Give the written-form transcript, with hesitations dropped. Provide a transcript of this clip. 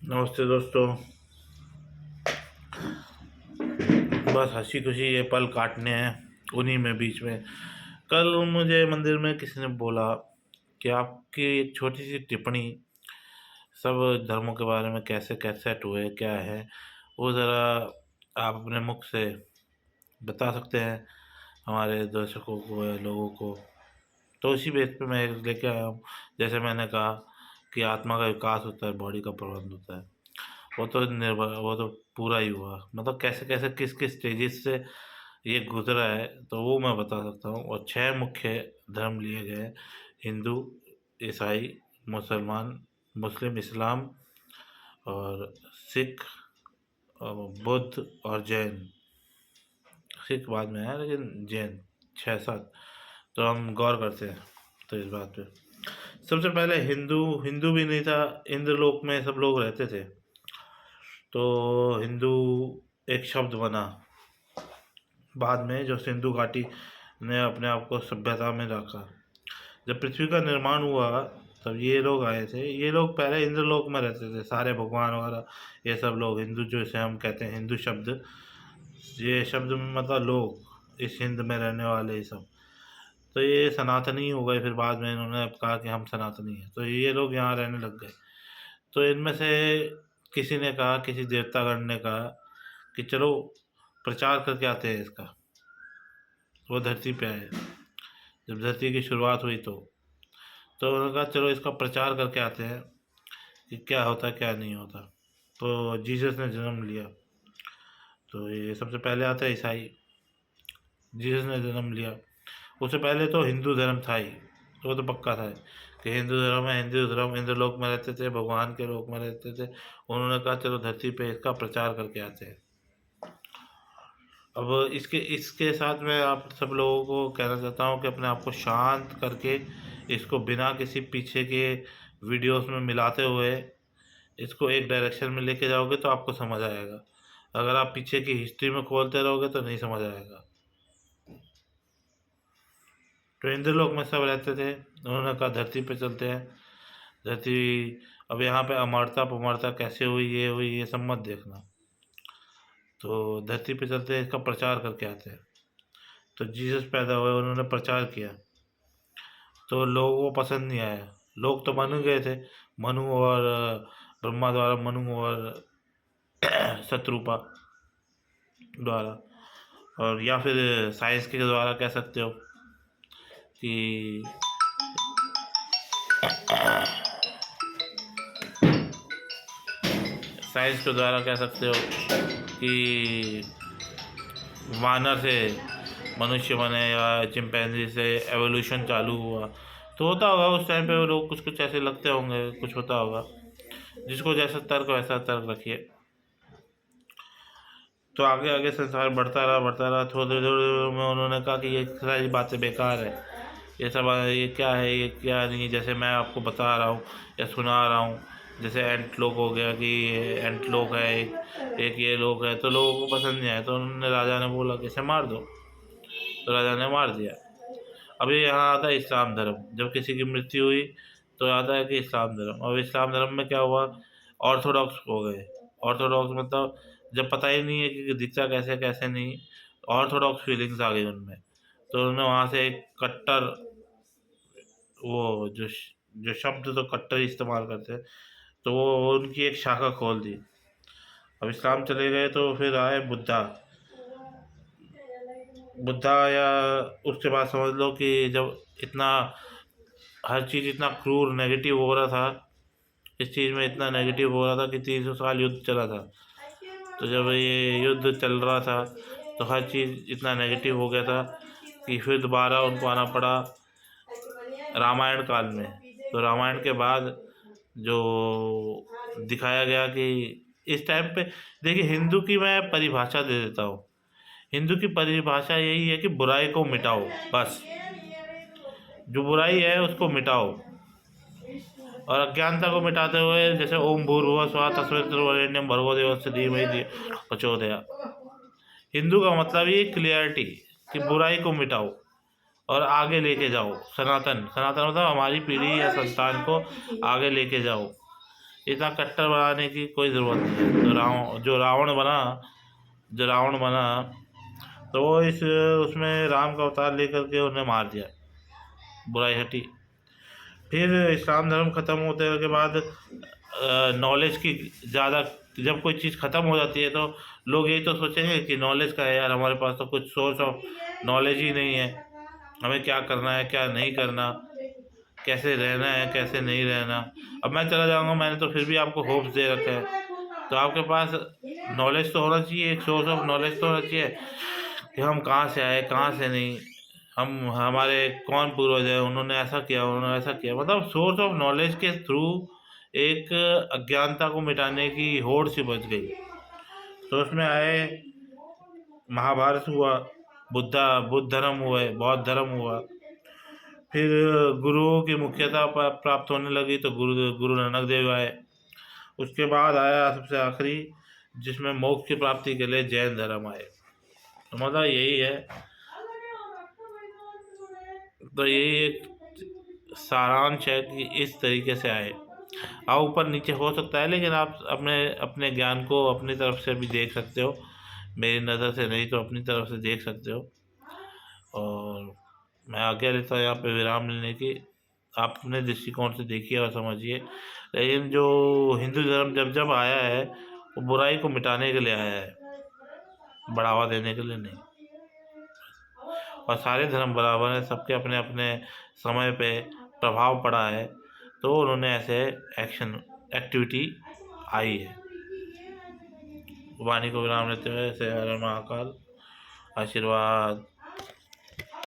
नमस्ते दोस्तों। बस हंसी खुशी ये पल काटने हैं उन्हीं में बीच में। कल मुझे मंदिर में किसी ने बोला कि आपकी एक छोटी सी टिप्पणी सब धर्मों के बारे में कैसे कैसे हुए क्या है, वो ज़रा आप अपने मुख से बता सकते हैं हमारे दर्शकों को या लोगों को। तो इसी बेस पे मैं लेके आया हूँ। जैसे मैंने कहा कि आत्मा का विकास होता है, बॉडी का प्रबंध होता है, वो तो पूरा ही हुआ। मतलब कैसे कैसे किस किस स्टेजेस से ये गुजरा है तो वो मैं बता सकता हूँ। और 6 मुख्य धर्म लिए गए हैं: हिंदू, ईसाई, मुसलमान, मुस्लिम, इस्लाम और सिख और बुद्ध और जैन। सिख बाद में है लेकिन जैन 6-7। तो हम गौर करते हैं तो इस बात पे। सबसे पहले हिंदू हिंदू भी नहीं था, इंद्रलोक में सब लोग रहते थे। तो हिंदू एक शब्द बना बाद में, जो सिंधु घाटी ने अपने आप को सभ्यता में रखा। जब पृथ्वी का निर्माण हुआ तब ये लोग आए थे। ये लोग पहले इंद्रलोक में रहते थे, सारे भगवान वगैरह ये सब लोग। हिंदू जो इसे हम कहते हैं, हिंदू शब्द, ये शब्द में मतलब लोग, इस हिंद में रहने वाले ये सब। तो ये सनातनी हो गए। फिर बाद में इन्होंने अब कहा कि हम सनातनी हैं, तो ये लोग यहाँ रहने लग गए। तो इनमें से किसी ने कहा, किसी देवतागण ने कहा कि चलो प्रचार करके आते हैं इसका। वो धरती पे आए, जब धरती की शुरुआत हुई तो उन्होंने कहा चलो इसका प्रचार करके आते हैं कि क्या होता है क्या नहीं होता। तो जीसस ने जन्म लिया। तो ये सबसे पहले आता है ईसाई। जीसस ने जन्म लिया। उससे पहले तो हिंदू धर्म था ही, तो वो तो पक्का था कि हिंदू धर्म है। हिंदू धर्म इंद्र लोक में रहते थे, भगवान के लोक में रहते थे। उन्होंने कहा चलो धरती पे इसका प्रचार करके आते हैं। अब इसके इसके साथ मैं आप सब लोगों को कहना चाहता हूँ कि अपने आप को शांत करके इसको बिना किसी पीछे के वीडियोस में मिलाते हुए इसको एक डायरेक्शन में लेके जाओगे तो आपको समझ आएगा। अगर आप पीछे की हिस्ट्री में खोलते रहोगे तो नहीं समझ आएगा। तो इंद्रलोक में सब रहते थे, उन्होंने कहा धरती पे चलते हैं। धरती, अब यहाँ पे अमरता पमरता कैसे हुई, ये हुई, ये सब मत देखना। तो धरती पे चलते हैं, इसका प्रचार करके आते हैं। तो जीसस पैदा हुए, उन्होंने प्रचार किया तो लोगों को पसंद नहीं आया। लोग तो मनु गए थे, मनु और ब्रह्मा द्वारा, मनु और शत्रुपा द्वारा, और या फिर साइंस के द्वारा कह सकते हो कि साइंस के द्वारा कह सकते हो कि वानर से मनुष्य बने या चिंपैंजी से एवोल्यूशन चालू हुआ। तो होता होगा उस टाइम पे, वो लोग कुछ कुछ ऐसे लगते होंगे, कुछ होता होगा। जिसको जैसा तर्क वैसा तर्क रखिए। तो आगे आगे संसार बढ़ता रहा। थोड़ी देर में उन्होंने कहा कि ये सारी बातें बेकार है, ये सब ये क्या है, ये क्या नहीं। जैसे मैं आपको बता रहा हूँ या सुना रहा हूँ, जैसे एंट लोग हो गया कि ये एंट लोग है, एक ये लोग है। तो लोगों को पसंद नहीं आया, तो उन्होंने, राजा ने बोला कि इसे मार दो। तो राजा ने मार दिया। अभी यहाँ आता है इस्लाम धर्म। जब किसी की मृत्यु हुई तो आता है कि इस्लाम धर्म। और इस्लाम धर्म में क्या हुआ, ऑर्थोडॉक्स हो गए। ऑर्थोडॉक्स मतलब जब पता ही नहीं है कि दिखता कैसे कैसे नहीं, ऑर्थोडॉक्स फीलिंग्स आ गई उनमें। तो उन्होंने वहाँ से एक कट्टर, वो जो शब्द तो कट्टर इस्तेमाल करते हैं, तो वो उनकी एक शाखा खोल दी। अब इस्लाम चले गए तो फिर आए बुद्धा। बुद्धा या उसके बाद समझ लो कि जब इतना हर चीज़ इतना क्रूर नेगेटिव हो रहा था, इस चीज़ में इतना नेगेटिव हो रहा था कि 300 साल युद्ध चला था। तो जब ये युद्ध चल रहा था तो हर चीज़ इतना नेगेटिव हो गया था कि फिर दोबारा उनको आना पड़ा रामायण काल में। तो रामायण के बाद जो दिखाया गया कि इस टाइम पे, देखिए हिंदू की मैं परिभाषा दे देता हूँ। हिंदू की परिभाषा यही है कि बुराई को मिटाओ, बस। जो बुराई है उसको मिटाओ, और अज्ञानता को मिटाते हुए, जैसे ओम भूर्भुवः स्वः तत्सवितुर्वरेण्यं भर्गो देवस्य धीमहि धियो यो न प्रचोदयात्। हिंदू का मतलब ये क्लियरिटी कि बुराई को मिटाओ और आगे लेके जाओ। सनातन, सनातन मतलब हमारी पीढ़ी या संतान को आगे लेके जाओ। इतना कट्टर बनाने की कोई ज़रूरत नहीं है। तो जो रावण बना तो वो इस उसमें राम का अवतार लेकर के उन्हें मार दिया, बुराई हटी। फिर इस्लाम धर्म ख़त्म होते के बाद नॉलेज की ज़्यादा, जब कोई चीज़ ख़त्म हो जाती है तो लोग यही तो सोचेंगे कि नॉलेज का है यार, हमारे पास तो कुछ सोर्स ऑफ नॉलेज ही नहीं है, हमें क्या करना है क्या नहीं करना, कैसे रहना है कैसे नहीं रहना। अब मैं चला जाऊँगा, मैंने तो फिर भी आपको होप्स दे रखा है, तो आपके पास नॉलेज तो होना चाहिए, एक सोर्स ऑफ नॉलेज तो होना चाहिए कि हम कहाँ से आए कहाँ से नहीं, हम हमारे कौन पूर्वज है, उन्होंने ऐसा किया उन्होंने ऐसा किया, मतलब सोर्स ऑफ नॉलेज के थ्रू एक अज्ञानता को मिटाने की होड़ सी बच गई। तो उसमें आए, महाभारत हुआ, बुद्ध धर्म हुए, बौद्ध धर्म हुआ। फिर गुरुओं की मुख्यता प्राप्त होने लगी तो गुरु नानक देव आए। उसके बाद आया सबसे आखिरी, जिसमें मोक्ष की प्राप्ति के लिए जैन धर्म आए। तो मतलब यही है, तो यही एक सारांश है कि इस तरीके से आए। हाँ ऊपर नीचे हो सकता है, लेकिन आप अपने अपने ज्ञान को अपनी तरफ से भी देख सकते हो, मेरी नज़र से नहीं तो अपनी तरफ से देख सकते हो। और मैं आज्ञा लेता हूँ यहाँ पे विराम लेने की, आप अपने दृष्टिकोण से देखिए और समझिए। लेकिन जो हिंदू धर्म जब जब आया है वो बुराई को मिटाने के लिए आया है, बढ़ावा देने के लिए नहीं। और सारे धर्म बराबर हैं, सबके अपने अपने समय पे प्रभाव पड़ा है, तो उन्होंने ऐसे एक्टिविटी आई है। वाणी को विराम लेते हुए, से हर हर महाकाल, आशीर्वाद।